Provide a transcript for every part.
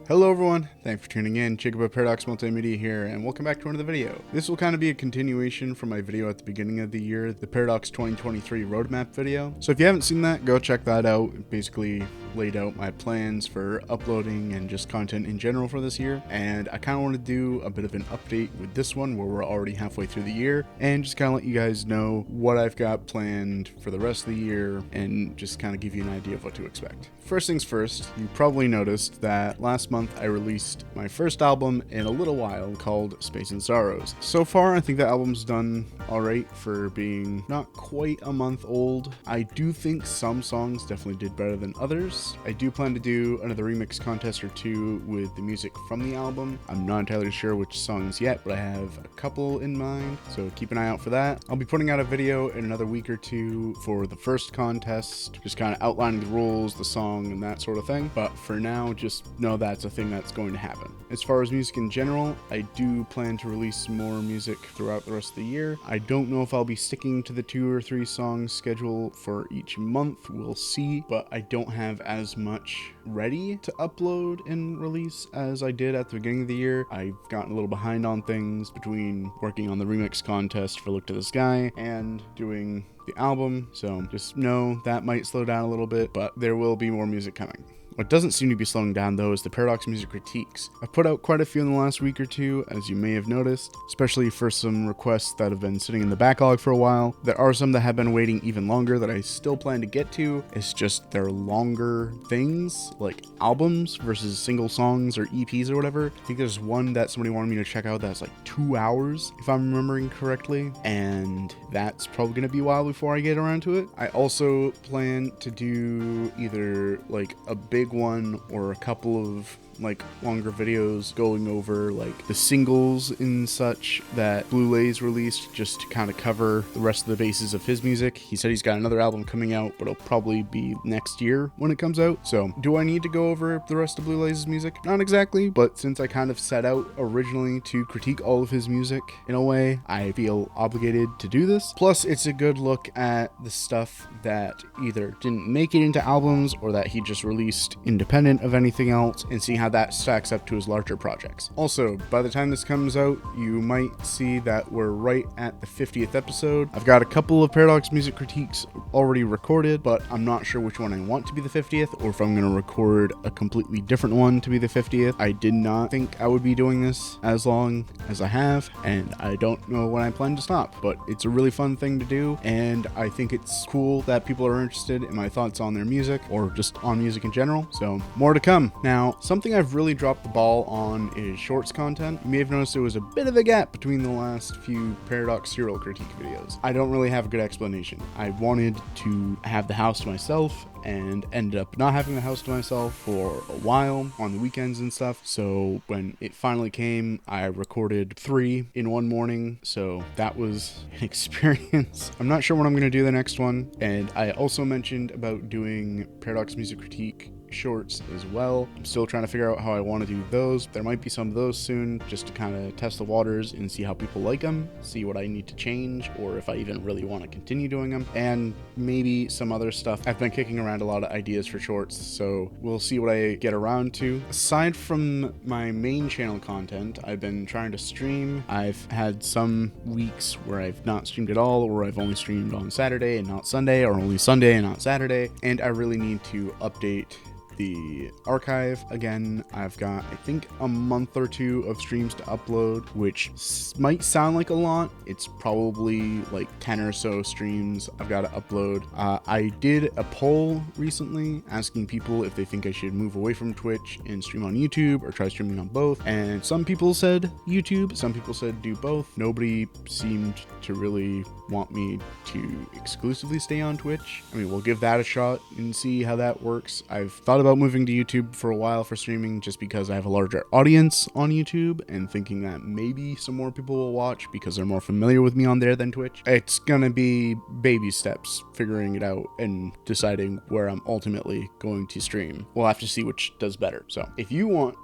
Hello everyone, thanks for tuning in. Jacob of Paradox Multimedia here, and welcome back to another video. This will kind of be a continuation from my video at the beginning of the year, the Paradox 2023 roadmap video. So if you haven't seen that, go check that out. It basically laid out my plans for uploading and just content in general for this year. And I kind of want to do a bit of an update with this one where we're already halfway through the year and just kind of let you guys know what I've got planned for the rest of the year and just kind of give you an idea of what to expect. First things first, you probably noticed that last month I released my first album in a little while called Space and Sorrows. So far, I think the album's done alright for being not quite a month old. I do think some songs definitely did better than others. I do plan to do another remix contest or two with the music from the album. I'm not entirely sure which songs yet, but I have a couple in mind, so keep an eye out for that. I'll be putting out a video in another week or two for the first contest, just kind of outlining the rules, the song, and that sort of thing. But for now, just know that's a thing that's going to happen. As far as music in general, I do plan to release more music throughout the rest of the year. I don't know if I'll be sticking to the 2 or 3 songs schedule for each month. We'll see, but I don't have as much ready to upload and release as I did at the beginning of the year. I've gotten a little behind on things between working on the remix contest for Look to the Sky and doing the album, so just know that might slow down a little bit, but there will be more music coming. What doesn't seem to be slowing down, though, is the Paradox music critiques. I've put out quite a few in the last week or two, as you may have noticed, especially for some requests that have been sitting in the backlog for a while. There are some that have been waiting even longer that I still plan to get to. It's just they're longer things, like albums versus single songs or EPs or whatever. I think there's one that somebody wanted me to check out that's like 2 hours, if I'm remembering correctly, and that's probably going to be a while before I get around to it. I also plan to do either like a big one or a couple of like longer videos going over like the singles and such that Blue Lays released, just to kind of cover the rest of the bases of his music. He said he's got another album coming out, but it'll probably be next year when it comes out. So do I need to go over the rest of Blue Lays' music? Not exactly, but since I kind of set out originally to critique all of his music in a way, I feel obligated to do this. Plus, it's a good look at the stuff that either didn't make it into albums or that he just released independent of anything else, and see how that stacks up to his larger projects. Also, by the time this comes out, you might see that we're right at the 50th episode. I've got a couple of Paradox music critiques already recorded, but I'm not sure which one I want to be the 50th or if I'm going to record a completely different one to be the 50th. I did not think I would be doing this as long as I have, and I don't know when I plan to stop, but it's a really fun thing to do, and I think it's cool that people are interested in my thoughts on their music or just on music in general. So more to come. Now, something I've really dropped the ball on is shorts content. You may have noticed there was a bit of a gap between the last few Paradox serial critique videos. I don't really have a good explanation. I wanted to have the house to myself and ended up not having the house to myself for a while on the weekends and stuff. So when it finally came, I recorded 3 in one morning. So that was an experience. I'm not sure when I'm going to do the next one. And I also mentioned about doing Paradox music critique shorts as well. I'm still trying to figure out how I want to do those. There might be some of those soon, just to kind of test the waters and see how people like them, see what I need to change, or if I even really want to continue doing them, and maybe some other stuff. I've been kicking around a lot of ideas for shorts, so we'll see what I get around to. Aside from my main channel content, I've been trying to stream. I've had some weeks where I've not streamed at all, or I've only streamed on Saturday and not Sunday, or only Sunday and not Saturday, and I really need to update the archive. Again, I've got, I think, a month or 2 of streams to upload, which might sound like a lot. It's probably like 10 or so streams I've got to upload. I did a poll recently asking people if they think I should move away from Twitch and stream on YouTube or try streaming on both, and some people said YouTube, some people said do both. Nobody seemed to really want me to exclusively stay on Twitch. I mean, we'll give that a shot and see how that works. I've thought about moving to YouTube for a while for streaming just because I have a larger audience on YouTube and thinking that maybe some more people will watch because they're more familiar with me on there than Twitch. It's gonna be baby steps figuring it out and deciding where I'm ultimately going to stream. We'll have to see which does better. So if you want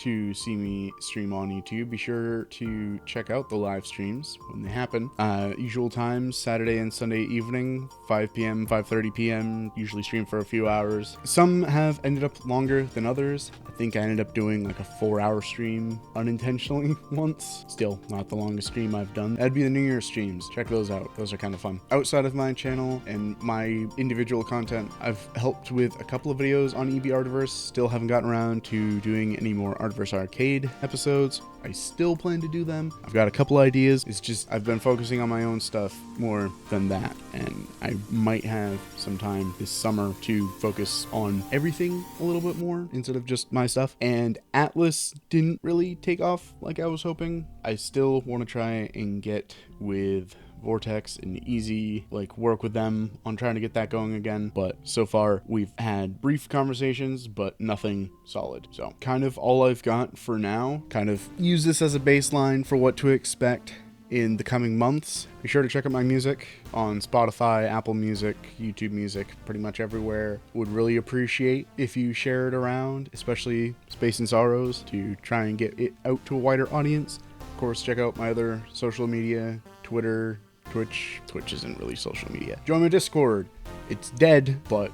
to see me stream on YouTube, be sure to check out the live streams when they happen. Usual times, Saturday and Sunday evening, 5 p.m., 5:30 p.m., usually stream for a few hours. Some have ended up longer than others. I think I ended up doing like a 4-hour stream unintentionally once. Still not the longest stream I've done. That'd be the New Year's streams. Check those out. Those are kind of fun. Outside of my channel and my individual content, I've helped with a couple of videos on EB Artiverse. Still haven't gotten around to doing any more Artiverse Arcade episodes. I still plan to do them. I've got a couple ideas. It's just I've been focusing on my own stuff more than that, and I might have some time this summer to focus on everything a little bit more instead of just my stuff. And Atlas didn't really take off like I was hoping. I still want to try and get with Vortex and Easy, like work with them on trying to get that going again, but so far we've had brief conversations but nothing solid. So kind of all I've got for now. Kind of use this as a baseline for what to expect in the coming months. Be sure to check out my music on Spotify, Apple Music, YouTube Music, pretty much everywhere. Would really appreciate if you share it around, especially Space and Sorrows, to try and get it out to a wider audience. Of course, check out my other social media, Twitter, Twitch isn't really social media. Join my Discord. It's dead, but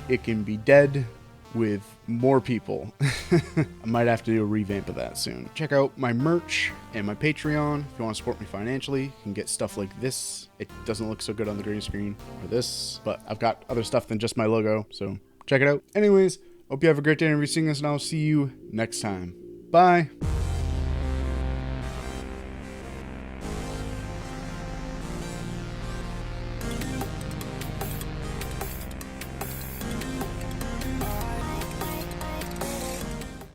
it can be dead with more people. I might have to do a revamp of that soon. Check out my merch and my Patreon. If you want to support me financially, you can get stuff like this. It doesn't look so good on the green screen, or this, but I've got other stuff than just my logo, so check it out. Anyways, hope you have a great day and seeing this, and I'll see you next time. Bye!